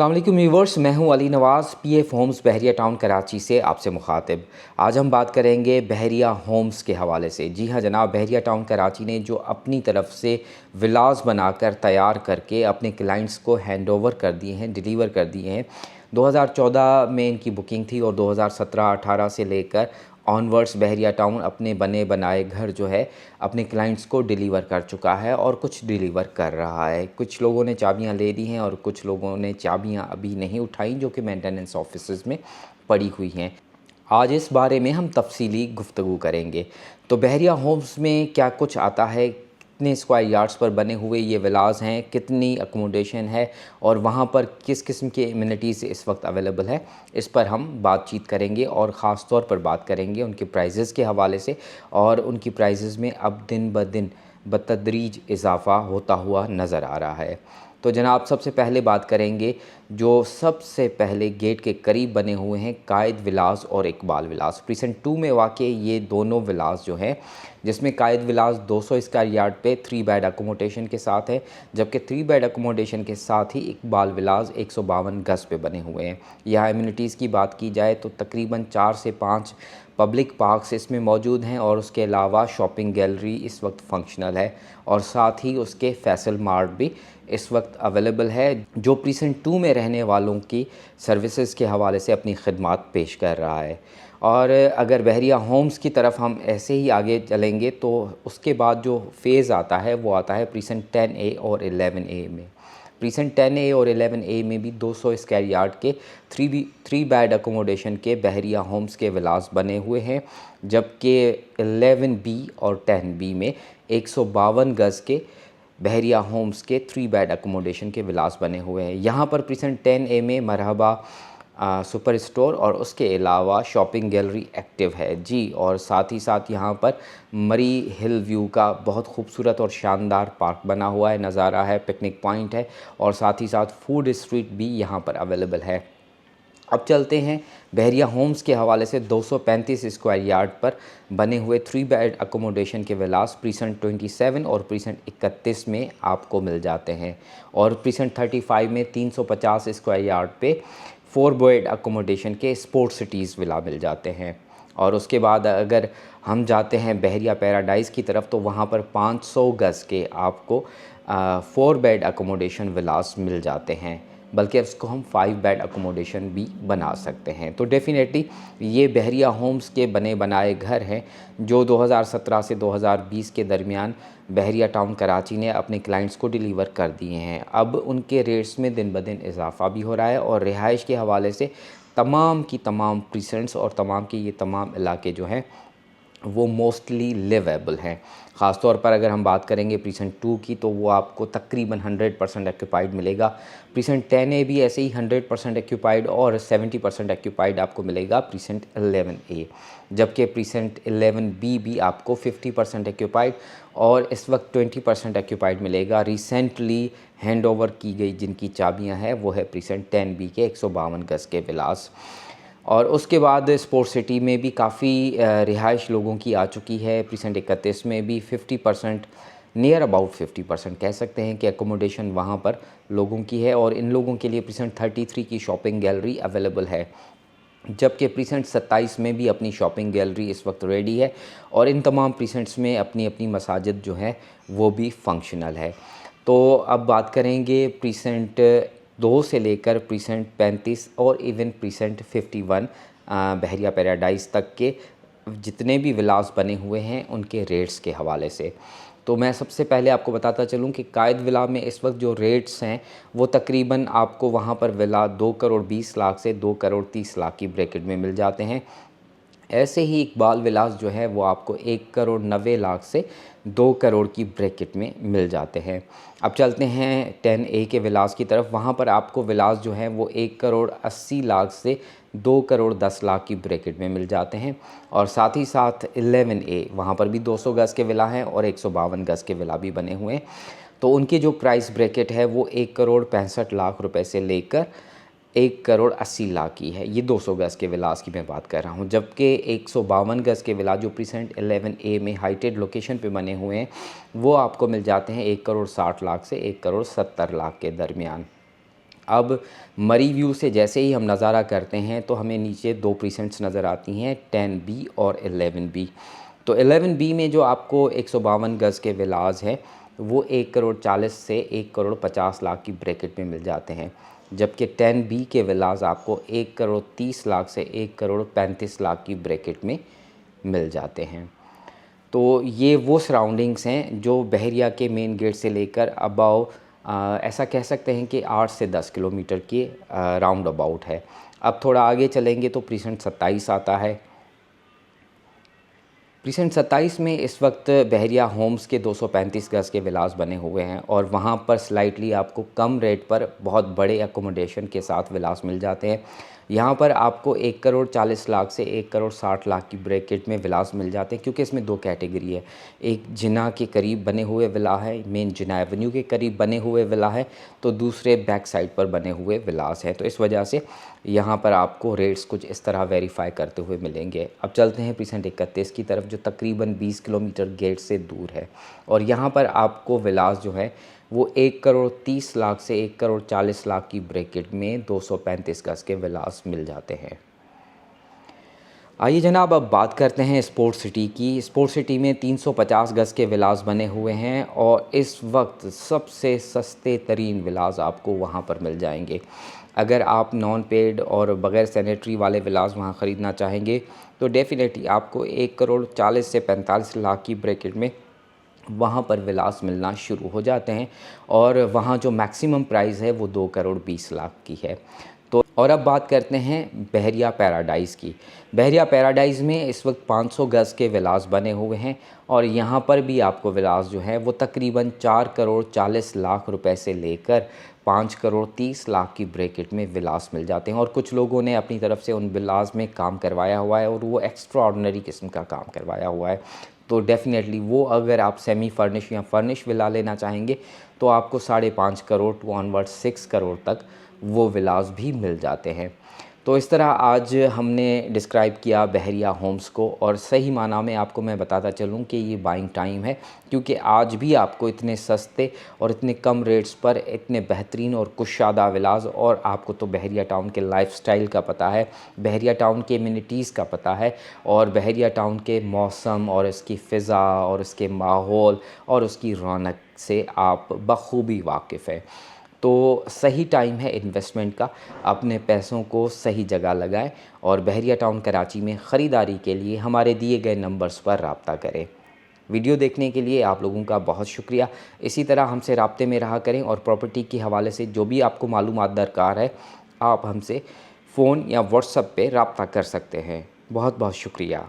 अस्सलाम वालेकुम व्यूवर्स, मैं हूं अली नवाज़ पीएफ होम्स बहरिया टाउन कराची से आपसे मुखातिब। आज हम बात करेंगे बहरिया होम्स के हवाले से। जी हां जनाब, बहरिया टाउन कराची ने जो अपनी तरफ से विलास बनाकर तैयार करके अपने क्लाइंट्स को हैंडओवर कर दिए हैं, डिलीवर कर दिए हैं। 2014 में इनकी बुकिंग थी और 2017-18 से लेकर ऑनवर्ड्स बहरिया टाउन अपने बने बनाए घर जो है अपने क्लाइंट्स को डिलीवर कर चुका है और कुछ डिलीवर कर रहा है। कुछ लोगों ने चाबियां ले ली हैं और कुछ लोगों ने चाबियां अभी नहीं उठाई, जो कि मेंटेनेंस ऑफिसेज़ में पड़ी हुई हैं। आज इस बारे में हम तफसीली गुफ्तगू करेंगे। तो बहरिया होम्स में क्या कुछ आता है, कितने स्क्वायर यार्ड्स पर बने हुए ये विलास हैं, कितनी अकोमोडेशन है और वहाँ पर किस किस्म के एमिनिटीज़ इस वक्त अवेलेबल है, इस पर हम बातचीत करेंगे और ख़ास तौर पर बात करेंगे उनके प्राइजेज़ के हवाले से। और उनकी प्राइजेज़ में अब दिन ब दिन बतदरीज इजाफ़ा होता हुआ नज़र आ रहा है। तो जनाब, सबसे पहले बात करेंगे जो सबसे पहले गेट के करीब बने हुए हैं, कायद विलास और इकबाल विलास। प्रीसेंट 2 में वाक़ ये दोनों विलास जो हैं, जिसमें कायद विलास 200 स्क्वायर यार्ड पे 3 बेड अकोमोडेशन के साथ है, जबकि 3 बेड अकोमोडेशन के साथ ही इकबाल विलास 152 गज़ पे बने हुए हैं। यहाँ एमिनिटीज़ की बात की जाए तो तकरीबन 4 से 5 पब्लिक पार्क्स इसमें मौजूद हैं और उसके अलावा शॉपिंग गैलरी इस वक्त फंक्शनल है और साथ ही उसके फैसल मार्ट भी इस वक्त अवेलेबल है, जो प्रीसेंट 2 में रहने वालों की सर्विसेज के हवाले से अपनी खिदमात पेश कर रहा है। और अगर बहरिया होम्स की तरफ हम ऐसे ही आगे चलेंगे तो उसके बाद जो फ़ेज़ आता है वो आता है प्रीसेंट 10A और 11A में। प्रीसेंट 10A और 11A में भी 200 स्क्वायर यार्ड के 3 बेड अकोमोडेशन के बहरिया होम्स के विलास बने हुए हैं, जबकि 11B और 10B में 152 गज़ के बहरिया होम्स के 3 बेड अकोमोडेशन के विलास बने हुए हैं। यहाँ पर प्रीसेंट 10A में मरहबा सुपर स्टोर और उसके अलावा शॉपिंग गैलरी एक्टिव है जी, और साथ ही साथ यहाँ पर मरी हिल व्यू का बहुत खूबसूरत और शानदार पार्क बना हुआ है, नज़ारा है, पिकनिक पॉइंट है और साथ ही साथ फूड स्ट्रीट भी यहाँ पर अवेलेबल है। अब चलते हैं बहरिया होम्स के हवाले से 235 स्क्वायर यार्ड पर बने हुए 3 बेड अकोमोडेशन के विलास प्रीसेंट 27 और प्रीसेंट 31 में आपको मिल जाते हैं, और प्रीसेंट 35 में 350 स्क्वायर यार्ड पे 4 बेड अकोमोडेशन के स्पोर्ट्स सिटीज़ विला मिल जाते हैं। और उसके बाद अगर हम जाते हैं बहरिया पैराडाइज़ की तरफ तो वहाँ पर 500 गज़ के आपको 4 बेड अकोमोडेशन विलास मिल जाते हैं, बल्कि इसको हम 5 बेड अकोमोडेशन भी बना सकते हैं। तो डेफ़िनेटली ये बहरिया होम्स के बने बनाए घर हैं जो 2017 से 2020 के दरमियान बहरिया टाउन कराची ने अपने क्लाइंट्स को डिलीवर कर दिए हैं। अब उनके रेट्स में दिन ब दिन इजाफ़ा भी हो रहा है और रिहाइश के हवाले से तमाम की तमाम प्रीसेंट्स और तमाम के ये तमाम इलाके जो हैं वो मोस्टली लिवेबल हैं। ख़ास तौर पर अगर हम बात करेंगे प्रीसेंट 2 की तो वो आपको तकरीबन 100% एक्यूपाइड मिलेगा। प्रीसेंट 10A भी ऐसे ही 100% एक्यूपाइड और 70% एक्यूपाइड आपको मिलेगा प्रीसेंट 11A, जबकि प्रीसेंट 11B भी आपको 50% एक्यूपाइड और इस वक्त 20% एक्यूपाइड मिलेगा। रिसेंटली हैंड ओवर की गई जिनकी चाबियाँ हैं वो है प्रीसेंट 10B के 152 गज़ के विलास। और उसके बाद स्पोर्ट्स सिटी में भी काफ़ी रिहाइश लोगों की आ चुकी है। प्रीसेंट 31 में भी 50%, नियर अबाउट 50% कह सकते हैं कि एकोमोडेशन वहाँ पर लोगों की है, और इन लोगों के लिए प्रीसेंट 33 की शॉपिंग गैलरी अवेलेबल है, जबकि प्रीसेंट 27 में भी अपनी शॉपिंग गैलरी इस वक्त रेडी है और इन तमाम प्रीसेंट्स में अपनी अपनी मसाजिद जो है वो भी फंक्शनल है। तो अब बात करेंगे प्रीसेंट 2 से लेकर प्रीसेंट 35 और इवन प्रीसेंट 51 बहरिया पैराडाइज़ तक के जितने भी विलास बने हुए हैं उनके रेट्स के हवाले से। तो मैं सबसे पहले आपको बताता चलूँ कि कायद विला में इस वक्त जो रेट्स हैं वो तकरीबन आपको वहाँ पर विला 2 करोड़ 20 लाख से 2 करोड़ 30 लाख की ब्रैकेट में मिल जाते हैं। ऐसे ही इकबाल विलास जो है वो आपको 1 करोड़ 90 लाख से 2 करोड़ की ब्रैकेट में मिल जाते हैं। अब चलते हैं 10A के विलास की तरफ। वहाँ पर आपको विलास जो हैं वो 1 करोड़ 80 लाख से 2 करोड़ 10 लाख की ब्रैकेट में मिल जाते हैं, और साथ ही साथ 11A वहाँ पर भी 200 गज़ के विला हैं और 152 गज़ के विला भी बने हुए हैं। तो उनकी जो प्राइस ब्रैकेट है वो 1 करोड़ 65 लाख रुपए से लेकर 1 करोड़ 80 लाख की है। ये 200 गज़ के विलास की मैं बात कर रहा हूँ, जबकि 152 गज़ के विला जो प्रीसेंट 11A में हाइटेड लोकेशन पे बने हुए हैं वो आपको मिल जाते हैं 1 करोड़ 60 लाख से 1 करोड़ 70 लाख के दरमियान। अब मरी व्यू से जैसे ही हम नज़ारा करते हैं तो हमें नीचे 2 प्रीसेंट्स नज़र आती हैं, 10B और 11B। तो 11B में जो आपको 152 गज़ के विलाज हैं वो 1 करोड़ 40 से 1 करोड़ 50 लाख की ब्रैकेट में मिल जाते हैं, जबकि 10B के विलाज आपको 1 करोड़ 30 लाख से 1 करोड़ 35 लाख की ब्रैकेट में मिल जाते हैं। तो ये वो सराउंडिंग्स हैं जो बहरिया के मेन गेट से लेकर अबाव ऐसा कह सकते हैं कि 8 से 10 किलोमीटर के राउंड अबाउट है। अब थोड़ा आगे चलेंगे तो प्रीसेंट 27 आता है। प्रीसेंट 27 में इस वक्त बहरिया होम्स के 235 गज़ के विलास बने हुए हैं और वहाँ पर स्लाइटली आपको कम रेट पर बहुत बड़े अकोमोडेशन के साथ विलास मिल जाते हैं। यहाँ पर आपको 1 करोड़ 40 लाख से 1 करोड़ 60 लाख की ब्रैकेट में विलास मिल जाते हैं, क्योंकि इसमें 2 कैटेगरी है। एक जिना के करीब बने हुए विला है, मेन जिना एवेन्यू के करीब बने हुए विला है, तो दूसरे बैक साइड पर बने हुए विलास हैं। तो इस वजह से यहाँ पर आपको रेट्स कुछ इस तरह वेरीफाई करते हुए मिलेंगे। अब चलते हैं प्रीसेंट 31 की तरफ, जो तकरीबन 20 किलोमीटर गेट से दूर है, और यहाँ पर आपको विलास जो है वो 1 करोड़ 30 लाख से 1 करोड़ 40 लाख की ब्रैकेट में 235 गज़ के विलास मिल जाते हैं। आइए जनाब, अब बात करते हैं स्पोर्ट सिटी की। स्पोर्ट सिटी में 350 गज़ के विलास बने हुए हैं और इस वक्त सबसे सस्ते तरीन विलास आपको वहाँ पर मिल जाएंगे। अगर आप नॉन पेड और बग़ैर सैनिटरी वाले विलास वहाँ ख़रीदना चाहेंगे तो डेफ़िनेटली आपको 1 करोड़ 40 से 45 लाख की ब्रैकेट में वहाँ पर विलास मिलना शुरू हो जाते हैं, और वहाँ जो मैक्सिमम प्राइस है वो 2 करोड़ 20 लाख की है। तो और अब बात करते हैं बहरिया पैराडाइज़ की। बहरिया पैराडाइज़ में इस वक्त 500 गज़ के विलास बने हुए हैं और यहाँ पर भी आपको विलास जो है वो तकरीबन 4 करोड़ 40 लाख रुपए से लेकर 5 करोड़ 30 लाख की ब्रैकेट में विलास मिल जाते हैं। और कुछ लोगों ने अपनी तरफ से उन विलास में काम करवाया हुआ है और वो एक्स्ट्रा ऑर्डिनरी किस्म का काम करवाया हुआ है। तो डेफ़िनेटली वो अगर आप सेमी फर्निश या फर्निश विला लेना चाहेंगे तो आपको 5.5 करोड़ टू ऑनवर्ड 6 करोड़ तक वो विलास भी मिल जाते हैं। तो इस तरह आज हमने डिस्क्राइब किया बहरिया होम्स को, और सही माना में आपको मैं बताता चलूँ कि ये बाइंग टाइम है, क्योंकि आज भी आपको इतने सस्ते और इतने कम रेट्स पर इतने बेहतरीन और कुशादा विलास, और आपको तो बहरिया टाउन के लाइफस्टाइल का पता है, बहरिया टाउन के एमिनिटीज़ का पता है, और बहरिया टाउन के मौसम और इसकी फ़िज़ा और इसके माहौल और उसकी रौनक से आप बखूबी वाकिफ़ हैं। तो सही टाइम है इन्वेस्टमेंट का, अपने पैसों को सही जगह लगाएं और बहरिया टाउन कराची में ख़रीदारी के लिए हमारे दिए गए नंबर्स पर रब्ता करें। वीडियो देखने के लिए आप लोगों का बहुत शुक्रिया। इसी तरह हमसे राब्ते में रहा करें, और प्रॉपर्टी के हवाले से जो भी आपको मालूमात दरकार है आप हमसे फ़ोन या व्हाट्सएप पे रब्ता कर सकते हैं। बहुत बहुत शुक्रिया।